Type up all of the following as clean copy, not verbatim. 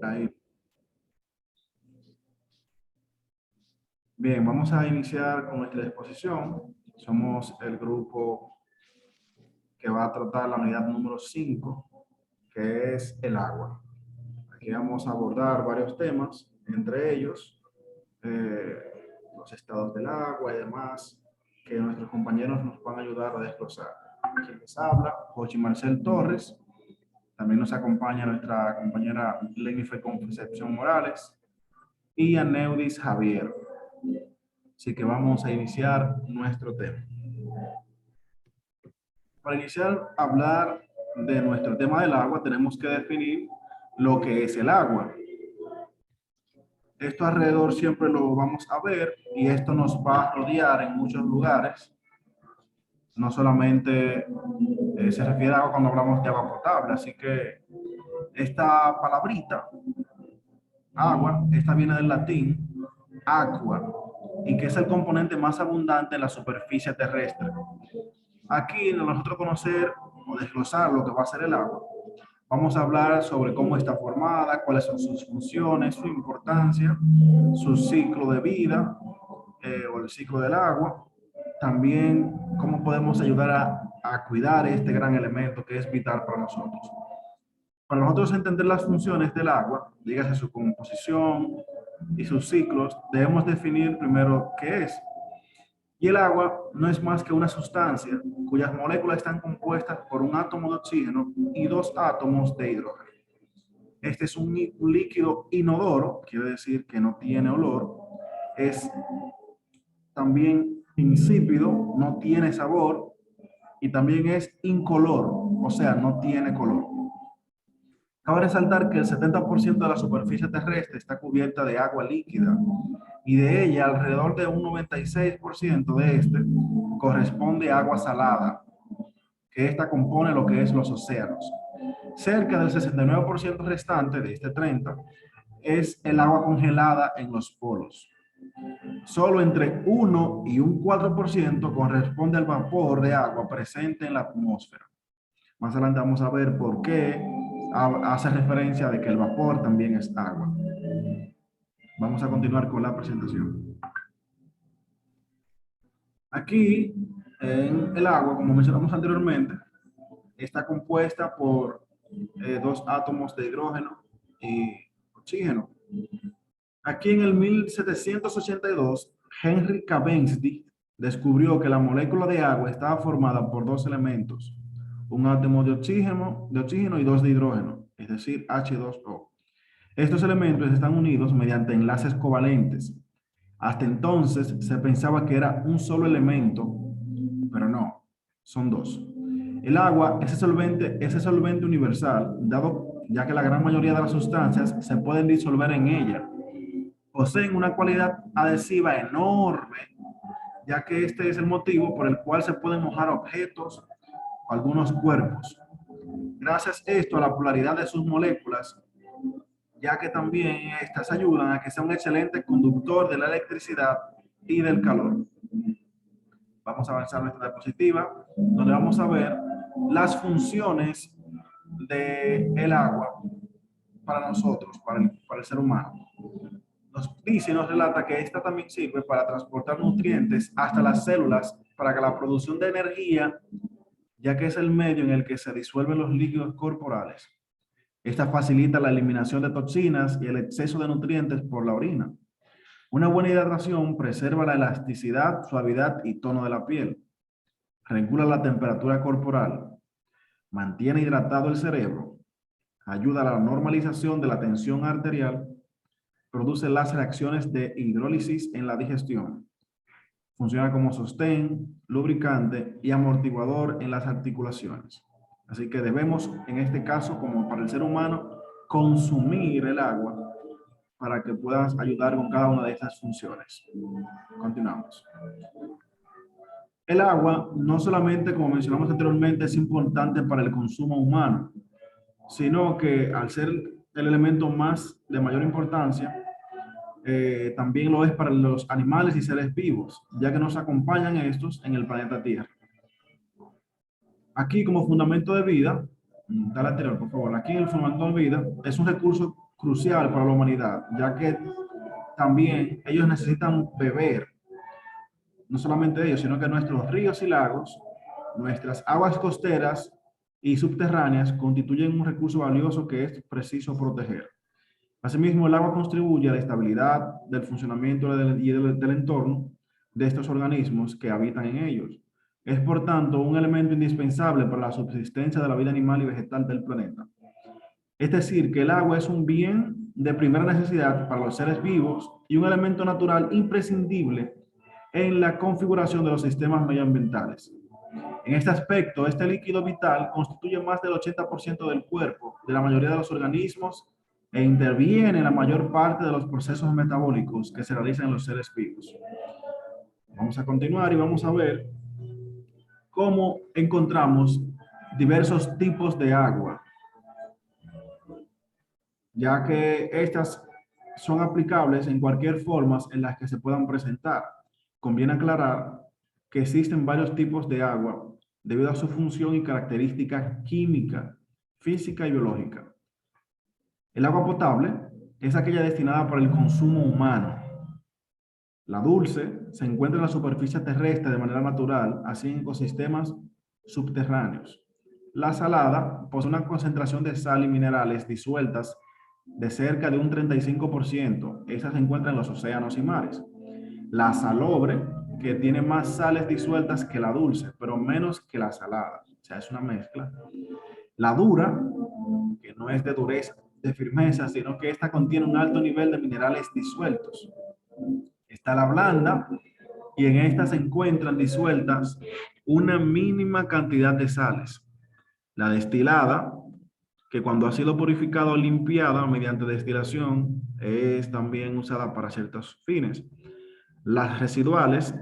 Ahí. Bien, vamos a iniciar con nuestra exposición. Somos el grupo que va a tratar la unidad número 5, que es el agua. Aquí vamos a abordar varios temas, entre ellos eh, los estados del agua y demás, que nuestros compañeros nos van a ayudar a desglosar. Quien les habla, Jochi Marcel Torres. También nos acompaña nuestra compañera Lenifer Concepción Morales y Aneudis Javier. Así que vamos a iniciar nuestro tema. Para iniciar a hablar de nuestro tema del agua, tenemos que definir lo que es el agua. Esto alrededor siempre lo vamos a ver y esto nos va a rodear en muchos lugares. No solamente se refiere a agua cuando hablamos de agua potable, así que esta palabrita, agua, esta viene del latín aqua, y que es el componente más abundante en la superficie terrestre. Aquí, nosotros conocer o desglosar lo que va a ser el agua, vamos a hablar sobre cómo está formada, cuáles son sus funciones, su importancia, su ciclo de vida o el ciclo del agua. También cómo podemos ayudar a cuidar este gran elemento que es vital para nosotros. Para nosotros entender las funciones del agua, dígase su composición y sus ciclos, debemos definir primero qué es. Y el agua no es más que una sustancia cuyas moléculas están compuestas por un átomo de oxígeno y dos átomos de hidrógeno. Este es un líquido inodoro, quiere decir que no tiene olor, es también insípido, no tiene sabor y también es incoloro, o sea, no tiene color. Cabe resaltar que el 70% de la superficie terrestre está cubierta de agua líquida y de ella alrededor de un 96% de este corresponde a agua salada, que esta compone lo que es los océanos. Cerca del 69% restante de este 30% es el agua congelada en los polos. Solo entre 1 y un 4% corresponde al vapor de agua presente en la atmósfera. Más adelante vamos a ver por qué hace referencia de que el vapor también es agua. Vamos a continuar con la presentación. Aquí, en el agua, como mencionamos anteriormente, está compuesta por dos átomos de hidrógeno y oxígeno. Aquí en el 1782, Henry Cavendish descubrió que la molécula de agua estaba formada por dos elementos, un átomo de oxígeno y dos de hidrógeno, es decir, H2O. Estos elementos están unidos mediante enlaces covalentes. Hasta entonces se pensaba que era un solo elemento, pero no, son dos. El agua es ese solvente universal, dado ya que la gran mayoría de las sustancias se pueden disolver en ella. Poseen una cualidad adhesiva enorme, ya que este es el motivo por el cual se pueden mojar objetos o algunos cuerpos. Gracias esto a la polaridad de sus moléculas, ya que también estas ayudan a que sea un excelente conductor de la electricidad y del calor. Vamos a avanzar nuestra diapositiva, donde vamos a ver las funciones del agua para nosotros, para el ser humano. Nos dice y nos relata que esta también sirve para transportar nutrientes hasta las células para que la producción de energía, ya que es el medio en el que se disuelven los líquidos corporales. Esta facilita la eliminación de toxinas y el exceso de nutrientes por la orina. Una buena hidratación preserva la elasticidad, suavidad y tono de la piel. Regula la temperatura corporal. Mantiene hidratado el cerebro. Ayuda a la normalización de la tensión arterial. Produce las reacciones de hidrólisis en la digestión. Funciona como sostén, lubricante y amortiguador en las articulaciones. Así que debemos, en este caso, como para el ser humano, consumir el agua para que puedas ayudar con cada una de estas funciones. Continuamos. El agua no solamente, como mencionamos anteriormente, es importante para el consumo humano, sino que al ser el elemento más de mayor importancia, también lo es para los animales y seres vivos, ya que nos acompañan estos en el planeta Tierra. Aquí como fundamento de vida, dale anterior por favor, aquí el fundamento de vida es un recurso crucial para la humanidad, ya que también ellos necesitan beber, no solamente ellos, sino que nuestros ríos y lagos, nuestras aguas costeras y subterráneas constituyen un recurso valioso que es preciso proteger. Asimismo, el agua contribuye a la estabilidad del funcionamiento del entorno de estos organismos que habitan en ellos. Es, por tanto, un elemento indispensable para la subsistencia de la vida animal y vegetal del planeta. Es decir, que el agua es un bien de primera necesidad para los seres vivos y un elemento natural imprescindible en la configuración de los sistemas medioambientales. En este aspecto, este líquido vital constituye más del 80% del cuerpo de la mayoría de los organismos e interviene en la mayor parte de los procesos metabólicos que se realizan en los seres vivos. Vamos a continuar y vamos a ver cómo encontramos diversos tipos de agua, ya que estas son aplicables en cualquier forma en las que se puedan presentar. Conviene aclarar que existen varios tipos de agua debido a su función y característica química, física y biológica. El agua potable es aquella destinada para el consumo humano. La dulce se encuentra en la superficie terrestre de manera natural, así en ecosistemas subterráneos. La salada posee una concentración de sal y minerales disueltas de cerca de un 35%. Esas se encuentran en los océanos y mares. La salobre, que tiene más sales disueltas que la dulce, pero menos que la salada. O sea, es una mezcla. La dura, que no es de dureza, de firmeza, sino que esta contiene un alto nivel de minerales disueltos. Está la blanda, y en esta se encuentran disueltas una mínima cantidad de sales. La destilada, que cuando ha sido purificada o limpiada mediante destilación, es también usada para ciertos fines. Las residuales,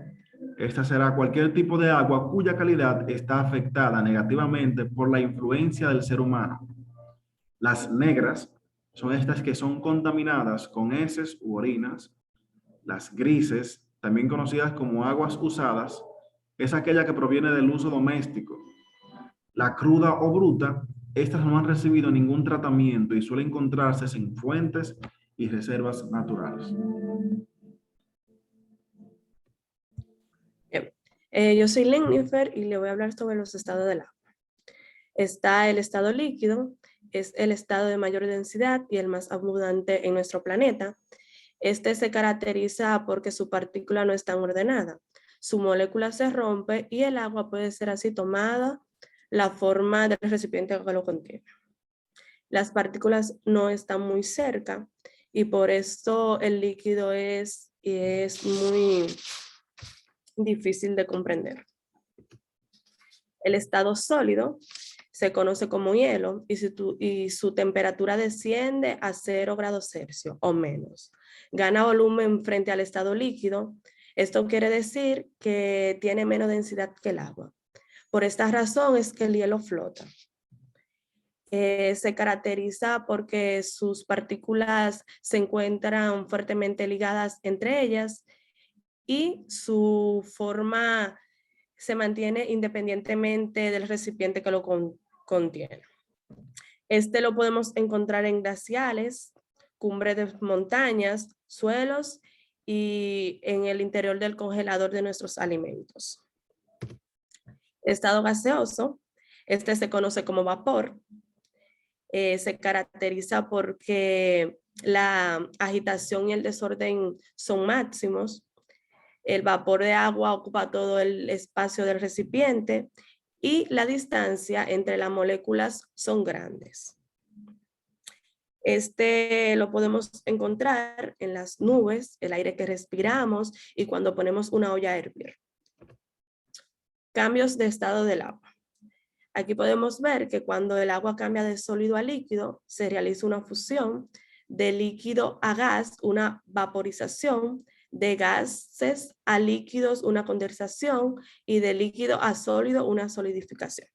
esta será cualquier tipo de agua cuya calidad está afectada negativamente por la influencia del ser humano. Las negras son estas que son contaminadas con heces u orinas. Las grises, también conocidas como aguas usadas, es aquella que proviene del uso doméstico. La cruda o bruta, estas no han recibido ningún tratamiento y suelen encontrarse en fuentes y reservas naturales. Bien. Yo soy Lennifer y le voy a hablar sobre los estados del agua. Está el estado líquido, es el estado de mayor densidad y el más abundante en nuestro planeta. Este se caracteriza porque su partícula no está ordenada. Su molécula se rompe y el agua puede ser así tomada la forma del recipiente que lo contiene. Las partículas no están muy cerca y por esto el líquido es muy difícil de comprender. El estado sólido se conoce como hielo y su temperatura desciende a 0 grados Celsius o menos. Gana volumen frente al estado líquido. Esto quiere decir que tiene menos densidad que el agua. Por esta razón es que el hielo flota. Se caracteriza porque sus partículas se encuentran fuertemente ligadas entre ellas y su forma se mantiene independientemente del recipiente que lo contiene. Este lo podemos encontrar en glaciales, cumbres de montañas, suelos y en el interior del congelador de nuestros alimentos. Estado gaseoso, este se conoce como vapor. Se caracteriza porque la agitación y el desorden son máximos. El vapor de agua ocupa todo el espacio del recipiente y la distancia entre las moléculas son grandes. Este lo podemos encontrar en las nubes, el aire que respiramos y cuando ponemos una olla a hervir. Cambios de estado del agua. Aquí podemos ver que cuando el agua cambia de sólido a líquido, se realiza una fusión, de líquido a gas, una vaporización, de gases a líquidos, una condensación, y de líquido a sólido, una solidificación.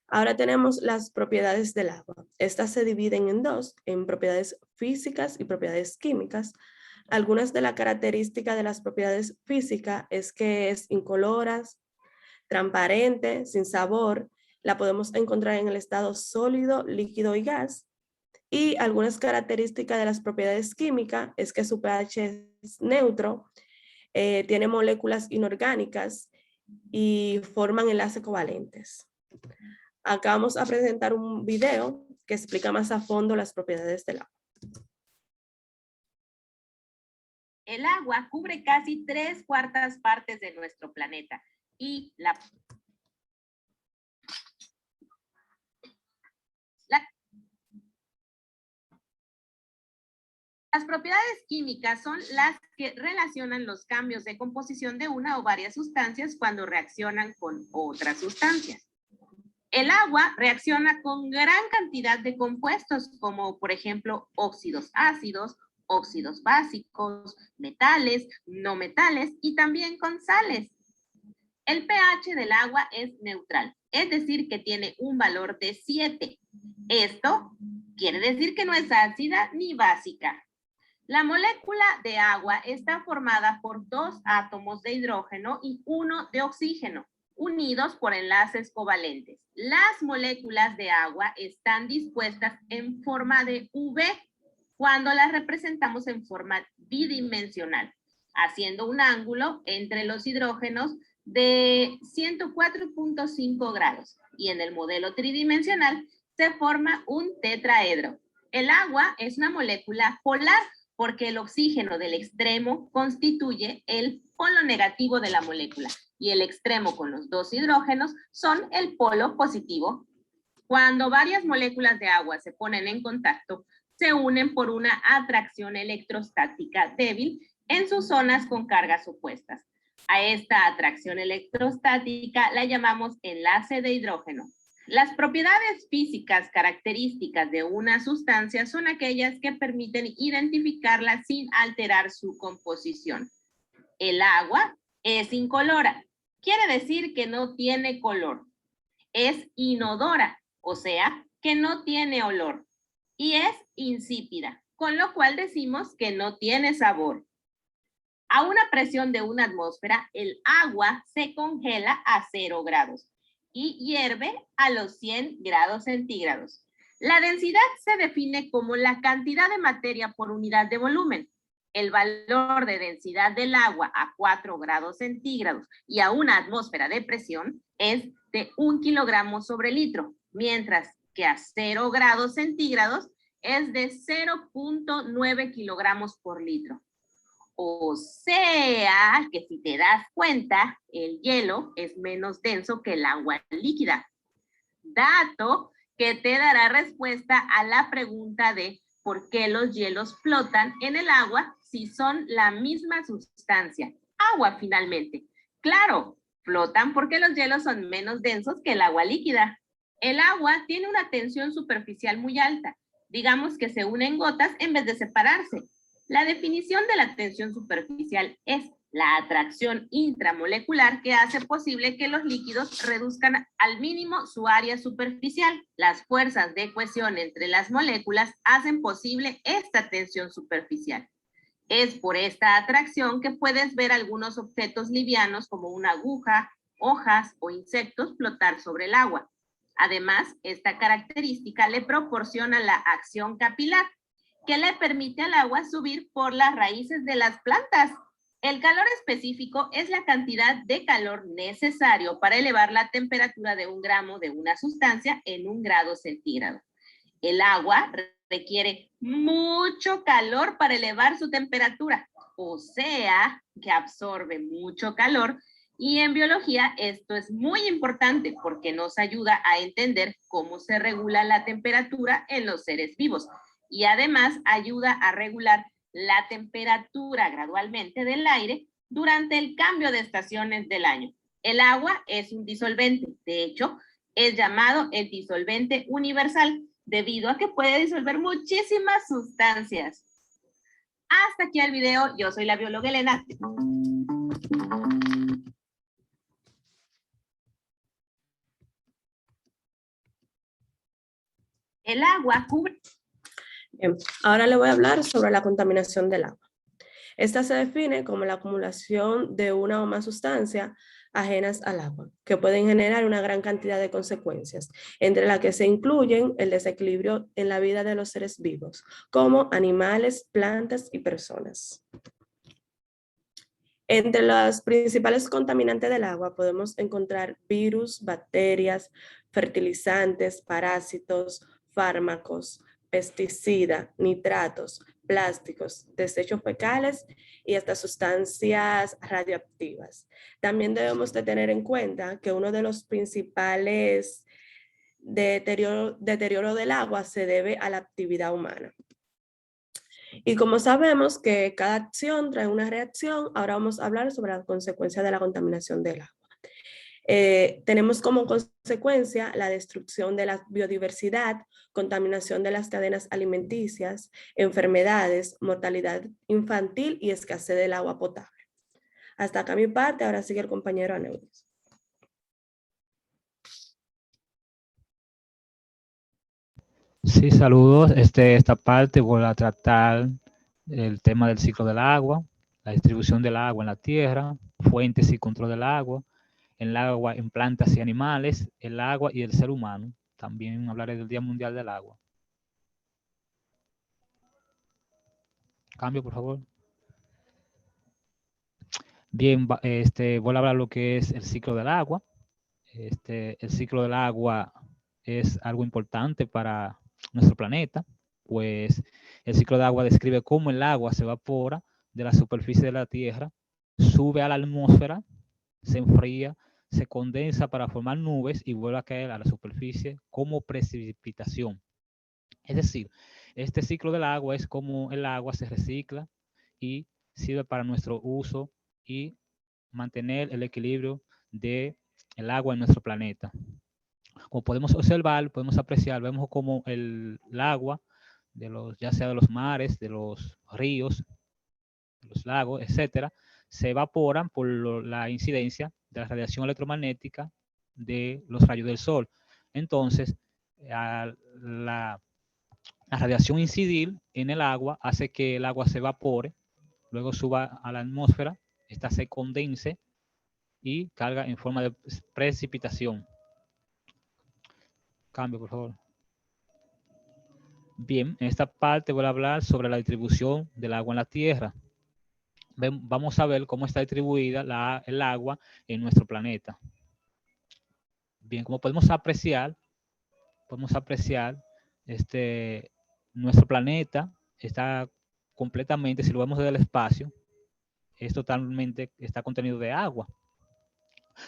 Ahora tenemos las propiedades del agua. Estas se dividen en dos, en propiedades físicas y propiedades químicas. Algunas de las características de las propiedades físicas es que es incolora, transparente, sin sabor. La podemos encontrar en el estado sólido, líquido y gas. Y algunas características de las propiedades químicas es que su pH es neutro, tiene moléculas inorgánicas y forman enlaces covalentes. Acá vamos a presentar un video que explica más a fondo las propiedades del agua. El agua cubre casi 3/4 partes de nuestro planeta y las propiedades químicas son las que relacionan los cambios de composición de una o varias sustancias cuando reaccionan con otras sustancias. El agua reacciona con gran cantidad de compuestos, como por ejemplo óxidos ácidos, óxidos básicos, metales, no metales y también con sales. El pH del agua es neutral, es decir, que tiene un valor de 7. Esto quiere decir que no es ácida ni básica. La molécula de agua está formada por 2 átomos de hidrógeno y 1 de oxígeno, unidos por enlaces covalentes. Las moléculas de agua están dispuestas en forma de V cuando las representamos en forma bidimensional, haciendo un ángulo entre los hidrógenos de 104.5 grados. Y en el modelo tridimensional se forma un tetraedro. El agua es una molécula polar porque el oxígeno del extremo constituye el polo negativo de la molécula y el extremo con los 2 hidrógenos son el polo positivo. Cuando varias moléculas de agua se ponen en contacto, se unen por una atracción electrostática débil en sus zonas con cargas opuestas. A esta atracción electrostática la llamamos enlace de hidrógeno. Las propiedades físicas características de una sustancia son aquellas que permiten identificarla sin alterar su composición. El agua es incolora, quiere decir que no tiene color. Es inodora, o sea, que no tiene olor. Y es insípida, con lo cual decimos que no tiene sabor. A una presión de una atmósfera, el agua se congela a 0 grados y hierve a los 100 grados centígrados. La densidad se define como la cantidad de materia por unidad de volumen. El valor de densidad del agua a 4 grados centígrados y a una atmósfera de presión es de 1 kilogramo sobre litro, mientras que a 0 grados centígrados es de 0.9 kilogramos por litro. O sea, que si te das cuenta, el hielo es menos denso que el agua líquida. Dato que te dará respuesta a la pregunta de por qué los hielos flotan en el agua si son la misma sustancia. Agua, finalmente. Claro, flotan porque los hielos son menos densos que el agua líquida. El agua tiene una tensión superficial muy alta. Digamos que se unen gotas en vez de separarse. La definición de la tensión superficial es la atracción intramolecular que hace posible que los líquidos reduzcan al mínimo su área superficial. Las fuerzas de cohesión entre las moléculas hacen posible esta tensión superficial. Es por esta atracción que puedes ver algunos objetos livianos como una aguja, hojas o insectos flotar sobre el agua. Además, esta característica le proporciona la acción capilar, que le permite al agua subir por las raíces de las plantas. El calor específico es la cantidad de calor necesario para elevar la temperatura de 1 gramo de una sustancia en 1 grado centígrado. El agua requiere mucho calor para elevar su temperatura, o sea, que absorbe mucho calor. Y en biología esto es muy importante porque nos ayuda a entender cómo se regula la temperatura en los seres vivos. Y además ayuda a regular la temperatura gradualmente del aire durante el cambio de estaciones del año. El agua es un disolvente, de hecho, es llamado el disolvente universal, debido a que puede disolver muchísimas sustancias. Hasta aquí el video, yo soy la bióloga Elena. El agua cubre... Bien, ahora le voy a hablar sobre la contaminación del agua. Esta se define como la acumulación de una o más sustancias ajenas al agua, que pueden generar una gran cantidad de consecuencias, entre las que se incluyen el desequilibrio en la vida de los seres vivos, como animales, plantas y personas. Entre los principales contaminantes del agua podemos encontrar virus, bacterias, fertilizantes, parásitos, fármacos, pesticidas, nitratos, plásticos, desechos fecales y hasta sustancias radioactivas. También debemos de tener en cuenta que uno de los principales deterioro del agua se debe a la actividad humana. Y como sabemos que cada acción trae una reacción, ahora vamos a hablar sobre las consecuencias de la contaminación del agua. Tenemos como consecuencia la destrucción de la biodiversidad, contaminación de las cadenas alimenticias, enfermedades, mortalidad infantil y escasez del agua potable. Hasta acá mi parte, ahora sigue el compañero Aneuris. Sí, saludos. Esta parte voy a tratar el tema del ciclo del agua, la distribución del agua en la tierra, fuentes y control del agua, el agua en plantas y animales, el agua y el ser humano. También hablaré del Día Mundial del Agua. Cambio, por favor. Bien, voy a hablar lo que es el ciclo del agua. El ciclo del agua es algo importante para nuestro planeta, pues el ciclo de agua describe cómo el agua se evapora de la superficie de la Tierra, sube a la atmósfera, se enfría, se condensa para formar nubes y vuelve a caer a la superficie como precipitación. Es decir, este ciclo del agua es como el agua se recicla y sirve para nuestro uso y mantener el equilibrio del agua en nuestro planeta. Como podemos observar, podemos apreciar, vemos como el agua, ya sea de los mares, de los ríos, de los lagos, etcétera, se evaporan por la incidencia de la radiación electromagnética de los rayos del sol. Entonces, la radiación incidir en el agua hace que el agua se evapore, luego suba a la atmósfera, esta se condense y carga en forma de precipitación. Cambio, por favor. Bien, en esta parte voy a hablar sobre la distribución del agua en la Tierra. Vamos a ver cómo está distribuida el agua en nuestro planeta. Bien, como podemos apreciar, nuestro planeta está completamente, si lo vemos desde el espacio, está contenido de agua.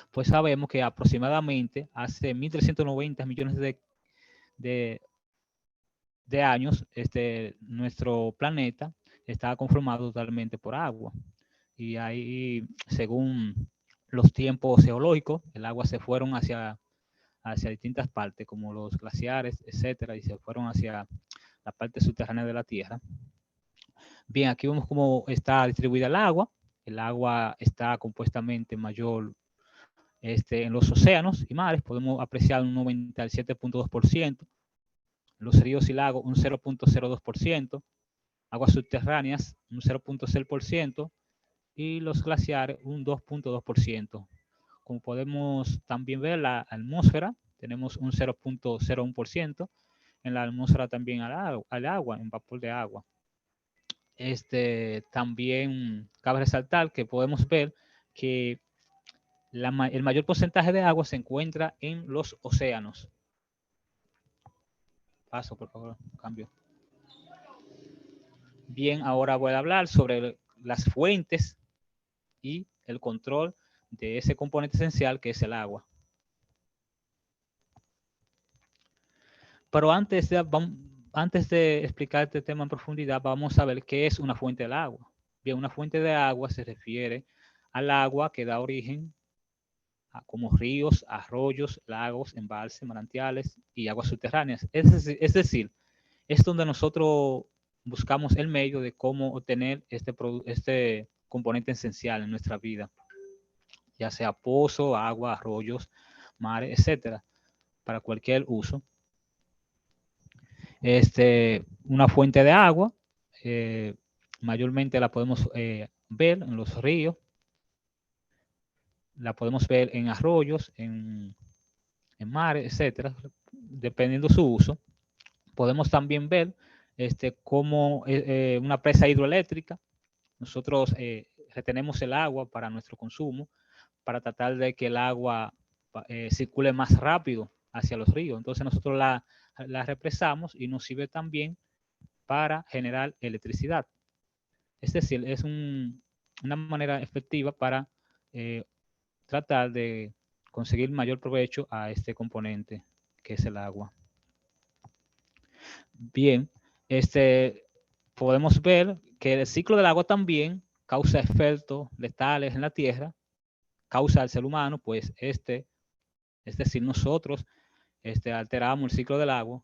Pues sabemos que aproximadamente hace 1.390 millones de años, nuestro planeta está conformado totalmente por agua. Y ahí, según los tiempos geológicos, el agua se fueron hacia distintas partes, como los glaciares, etcétera, y se fueron hacia la parte subterránea de la Tierra. Bien, aquí vemos cómo está distribuida el agua. El agua está compuestamente mayor en los océanos y mares. Podemos apreciar un 97.2%. Los ríos y lagos un 0.02%, aguas subterráneas un 0.6% y los glaciares un 2.2%. Como podemos también ver, la atmósfera tenemos un 0.01%, en la atmósfera también al agua, en vapor de agua. También cabe resaltar que podemos ver que el mayor porcentaje de agua se encuentra en los océanos. Paso, por favor, cambio. Bien, ahora voy a hablar sobre las fuentes y el control de ese componente esencial que es el agua. Pero antes de explicar este tema en profundidad, vamos a ver qué es una fuente del agua. Bien, una fuente de agua se refiere al agua que da origen a como ríos, arroyos, lagos, embalses, manantiales y aguas subterráneas. Es decir, es donde nosotros buscamos el medio de cómo obtener este componente esencial en nuestra vida, ya sea pozo, agua, arroyos, mares, etcétera, para cualquier uso. Una fuente de agua, mayormente la podemos ver en los ríos, la podemos ver en arroyos, en mares, etcétera, dependiendo su uso. Podemos también ver cómo una presa hidroeléctrica, nosotros retenemos el agua para nuestro consumo, para tratar de que el agua circule más rápido hacia los ríos. Entonces nosotros la represamos y nos sirve también para generar electricidad. Es decir, es una manera efectiva para tratar de conseguir mayor provecho a este componente que es el agua. Bien, podemos ver que el ciclo del agua también causa efectos letales en la tierra, causa al ser humano, pues es decir, nosotros alteramos el ciclo del agua.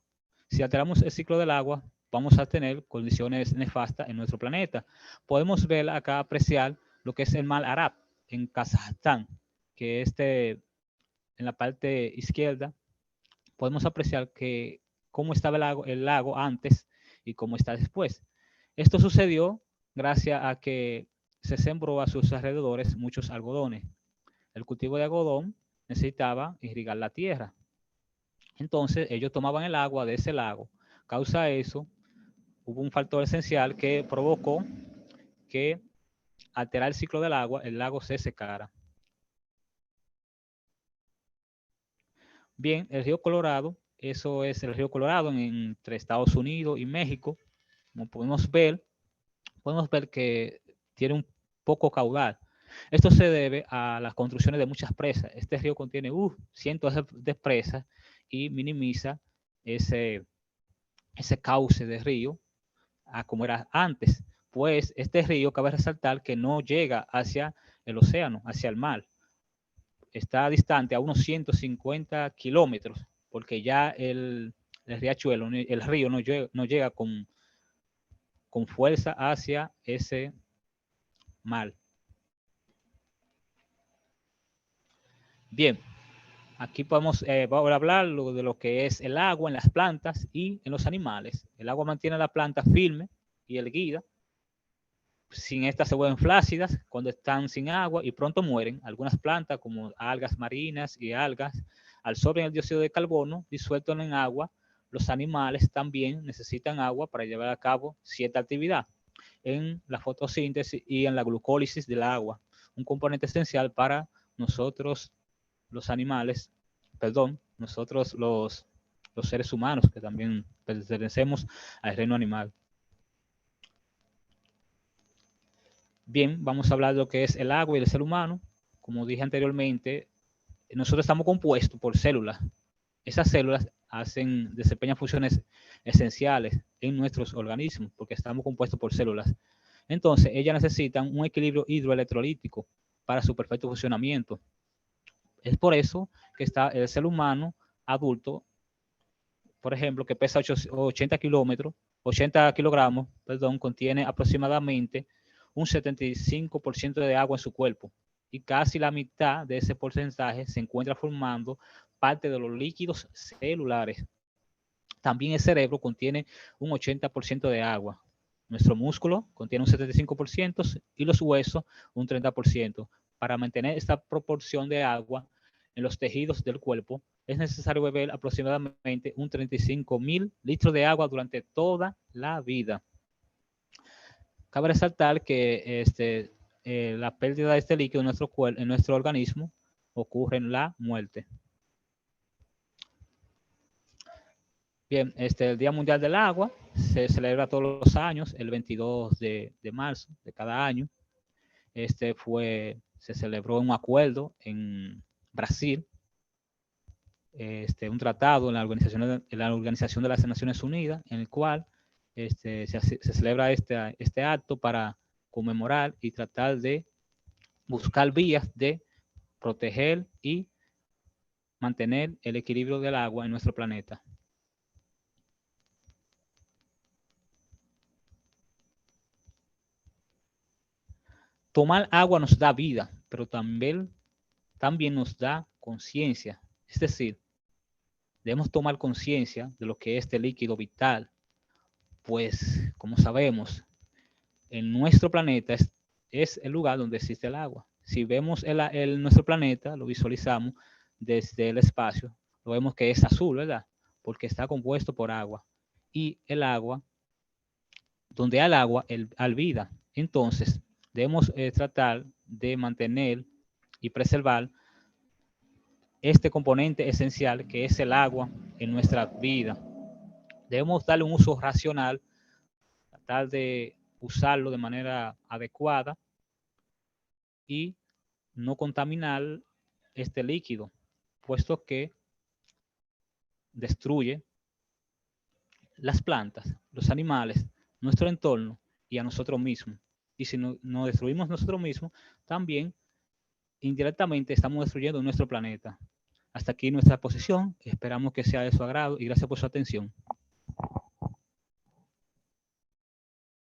Si alteramos el ciclo del agua, vamos a tener condiciones nefastas en nuestro planeta. Podemos ver acá, apreciar lo que es el mar Arab en Kazajstán, que en la parte izquierda podemos apreciar que cómo estaba el lago antes y cómo está después. Esto sucedió gracias a que se sembró a sus alrededores muchos algodones. El cultivo de algodón necesitaba irrigar la tierra. Entonces ellos tomaban el agua de ese lago. Causa eso, hubo un factor esencial que provocó que alterar el ciclo del agua, el lago se secara. Bien, el río Colorado, eso es el río Colorado entre Estados Unidos y México. Como podemos ver que tiene un poco caudal. Esto se debe a las construcciones de muchas presas. Este río contiene cientos de presas y minimiza ese cauce de río a como era antes. Pues este río, cabe resaltar que no llega hacia el océano, hacia el mar. Está distante a unos 150 kilómetros, porque ya el riachuelo, el río no llega con fuerza hacia ese mar. Bien, aquí podemos hablar de lo que es el agua en las plantas y en los animales. El agua mantiene la planta firme y erguida. Sin estas se vuelven flácidas cuando están sin agua y pronto mueren. Algunas plantas como algas marinas y algas absorben el dióxido de carbono disuelto en agua. Los animales también necesitan agua para llevar a cabo cierta actividad en la fotosíntesis y en la glucólisis del agua, un componente esencial para nosotros los animales, nosotros los seres humanos que también pertenecemos al reino animal. Bien, vamos a hablar de lo que es el agua y el ser humano. Como dije anteriormente, nosotros estamos compuestos por células. Esas células desempeñan funciones esenciales en nuestros organismos porque estamos compuestos por células. Entonces, ellas necesitan un equilibrio hidroelectrolítico para su perfecto funcionamiento. Es por eso que está el ser humano adulto, por ejemplo, que pesa 80 kilogramos, contiene aproximadamente un 75% de agua en su cuerpo y casi la mitad de ese porcentaje se encuentra formando parte de los líquidos celulares. También el cerebro contiene un 80% de agua. Nuestro músculo contiene un 75% y los huesos un 30%. Para mantener esta proporción de agua en los tejidos del cuerpo, es necesario beber aproximadamente un 35.000 litros de agua durante toda la vida. Cabe resaltar que la pérdida de este líquido en nuestro organismo ocurre en la muerte. Bien, el Día Mundial del Agua se celebra todos los años, el 22 de marzo de cada año. Se celebró un acuerdo en Brasil, un tratado en la Organización de las Naciones Unidas, en el cual se celebra este acto para conmemorar y tratar de buscar vías de proteger y mantener el equilibrio del agua en nuestro planeta. Tomar agua nos da vida, pero también nos da conciencia. Es decir, debemos tomar conciencia de lo que es este líquido vital, pues, como sabemos, en nuestro planeta es el lugar donde existe el agua. Si vemos nuestro planeta, lo visualizamos desde el espacio, lo vemos que es azul, ¿verdad? Porque está compuesto por agua. Y el agua, donde hay agua, hay vida. Entonces, debemos tratar de mantener y preservar este componente esencial que es el agua en nuestra vida. Debemos darle un uso racional, tratar de usarlo de manera adecuada y no contaminar este líquido, puesto que destruye las plantas, los animales, nuestro entorno y a nosotros mismos. Y si no destruimos nosotros mismos, también indirectamente estamos destruyendo nuestro planeta. Hasta aquí nuestra exposición. Esperamos que sea de su agrado y gracias por su atención.